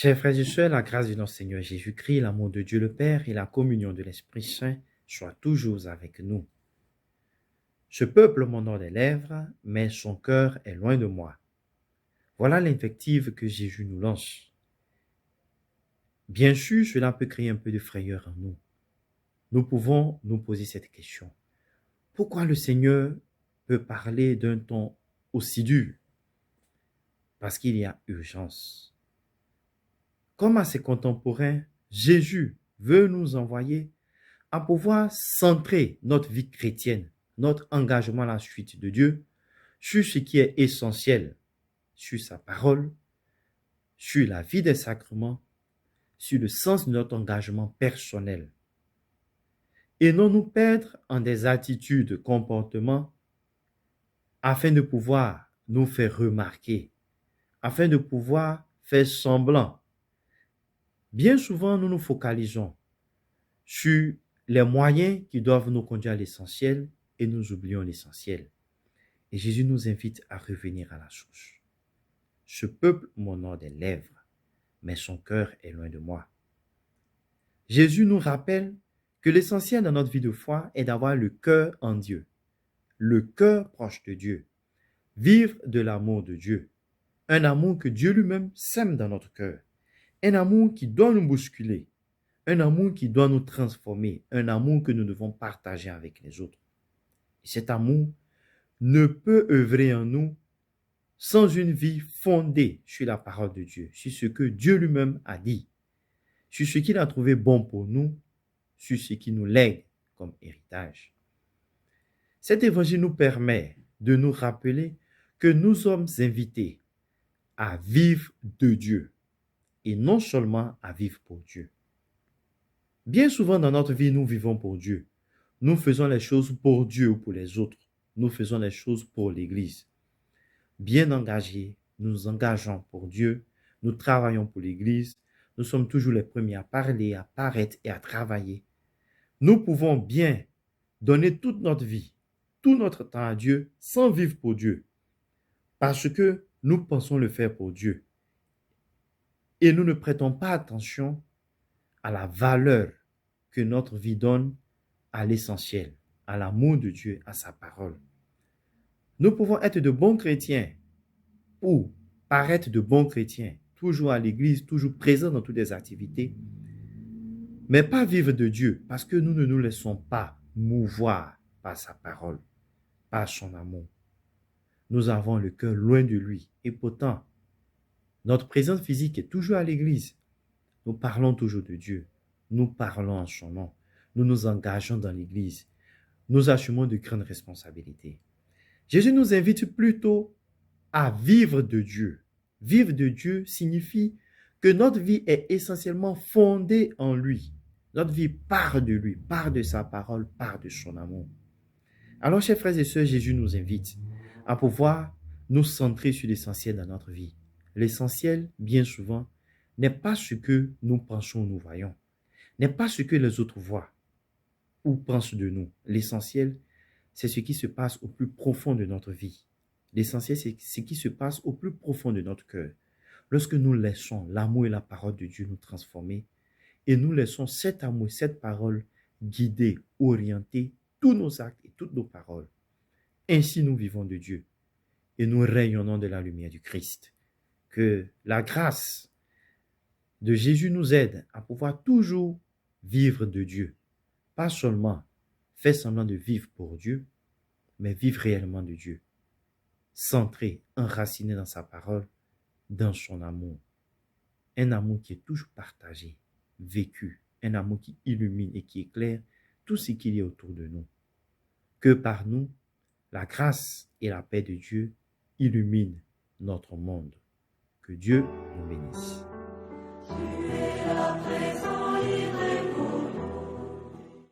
Chers frères et sœurs, la grâce de notre Seigneur Jésus-Christ, l'amour de Dieu le Père et la communion de l'Esprit Saint soient toujours avec nous. Ce peuple m'honore des lèvres, mais son cœur est loin de moi. Voilà l'invective que Jésus nous lance. Bien sûr, cela peut créer un peu de frayeur en nous. Nous pouvons nous poser cette question. Pourquoi le Seigneur peut parler d'un ton aussi dur? Parce qu'il y a urgence. Comme à ses contemporains, Jésus veut nous envoyer à pouvoir centrer notre vie chrétienne, notre engagement à la suite de Dieu, sur ce qui est essentiel, sur sa parole, sur la vie des sacrements, sur le sens de notre engagement personnel. Et non nous perdre en des attitudes, comportements, afin de pouvoir nous faire remarquer, afin de pouvoir faire semblant. Bien souvent, nous nous focalisons sur les moyens qui doivent nous conduire à l'essentiel et nous oublions l'essentiel. Et Jésus nous invite à revenir à la source. Ce peuple m'honore des lèvres, mais son cœur est loin de moi. Jésus nous rappelle que l'essentiel dans notre vie de foi est d'avoir le cœur en Dieu, le cœur proche de Dieu, vivre de l'amour de Dieu, un amour que Dieu lui-même sème dans notre cœur, un amour qui doit nous bousculer, un amour qui doit nous transformer, un amour que nous devons partager avec les autres. Et cet amour ne peut œuvrer en nous sans une vie fondée sur la parole de Dieu, sur ce que Dieu lui-même a dit, sur ce qu'il a trouvé bon pour nous, sur ce qu'il nous lègue comme héritage. Cet évangile nous permet de nous rappeler que nous sommes invités à vivre de Dieu et non seulement à vivre pour Dieu. Bien souvent dans notre vie, nous vivons pour Dieu. Nous faisons les choses pour Dieu ou pour les autres. Nous faisons les choses pour l'Église. Bien engagés, nous nous engageons pour Dieu, nous travaillons pour l'Église, nous sommes toujours les premiers à parler, à paraître et à travailler. Nous pouvons bien donner toute notre vie, tout notre temps à Dieu sans vivre pour Dieu, parce que nous pensons le faire pour Dieu. Et nous ne prêtons pas attention à la valeur que notre vie donne à l'essentiel, à l'amour de Dieu, à sa parole. Nous pouvons être de bons chrétiens ou paraître de bons chrétiens, toujours à l'église, toujours présents dans toutes les activités, mais pas vivre de Dieu parce que nous ne nous laissons pas mouvoir par sa parole, par son amour. Nous avons le cœur loin de lui et pourtant, notre présence physique est toujours à l'église. Nous parlons toujours de Dieu, nous parlons en son nom, nous nous engageons dans l'église, nous assumons de grandes responsabilités. Jésus nous invite plutôt à vivre de Dieu. Vivre de Dieu signifie que notre vie est essentiellement fondée en lui. Notre vie part de lui, part de sa parole, part de son amour. Alors, chers frères et sœurs, Jésus nous invite à pouvoir nous centrer sur l'essentiel dans notre vie. L'essentiel, bien souvent, n'est pas ce que nous pensons ou nous voyons, n'est pas ce que les autres voient ou pensent de nous. L'essentiel, c'est ce qui se passe au plus profond de notre vie. L'essentiel, c'est ce qui se passe au plus profond de notre cœur. Lorsque nous laissons l'amour et la parole de Dieu nous transformer et nous laissons cet amour, cette parole guider, orienter tous nos actes et toutes nos paroles. Ainsi nous vivons de Dieu et nous rayonnons de la lumière du Christ. Que la grâce de Jésus nous aide à pouvoir toujours vivre de Dieu. Pas seulement faire semblant de vivre pour Dieu, mais vivre réellement de Dieu. Centré, enraciné dans sa parole, dans son amour. Un amour qui est toujours partagé, vécu. Un amour qui illumine et qui éclaire tout ce qu'il y a autour de nous. Que par nous, la grâce et la paix de Dieu illuminent notre monde. Que Dieu nous bénisse.